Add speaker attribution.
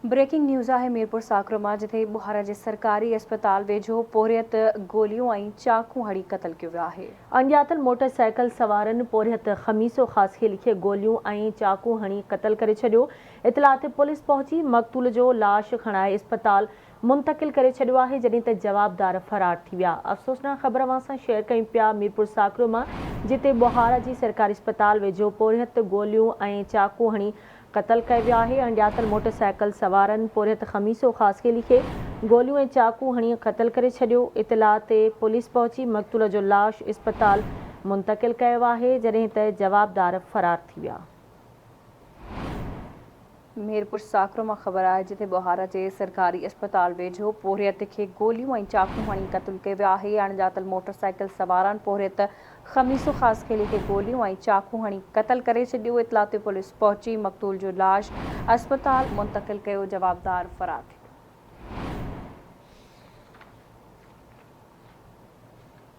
Speaker 1: Breaking news है मीरपुर साकरो मां जिथे बुहारा जे सरकारी अस्पताल वेझो पोरियत गोलियों ऐं चाकू हणी क़तल कयो वियो आहे।
Speaker 2: अणॼातल मोटरसाइकिल सवारनि पोरियत ख़मीसो ख़ासि लिखे गोलियूं ऐं चाकू हणी क़तल करे छॾियो। इतला ते पुलिस पहुची मक़तूल जो लाश खणाए अस्पताल मुंतकिल करे छॾियो आहे, जॾहिं त जवाबदार फरार थी विया। अफ़सोसनाक ख़बर अवां सां शेयर कयूं पिया मीरपुर साकरो मां, जिते बुहारा जी सरकारी अस्पताल वेझो पोरियत गोलियूं ऐं चाकू हणी क़तल कयो वियो आहे। अणॼातल मोटरसाइकिल सवारनि पोरियत ख़मीसो ख़ासि लिखे गोलियूं ऐं चाकू हणी क़तल करे छॾियो। इतला ते पुलिस पहुची मक़तूल जो लाश अस्पताल मुंतकिल कयो आहे, जॾहिं त जवाबदार फरार थी विया।
Speaker 1: मीरपुर साकरो मां ख़बर आहे जिथे बुहारा जे सरकारी अस्पताल वेझो पोरियत खे गोलियूं ऐं चाकू हणी क़तल कयो वियो आहे। अणॼातल मोटरसाइकिल सवारनि पोरियत ख़मीसो ख़ासि खे लिखे गोलियूं ऐं चाकू हणी क़तल करे छॾियो। इतला ते पुलिस पहुची मक़तूल जो लाश अस्पताल मुंतकिल कयो, जवाबदार फरार थी।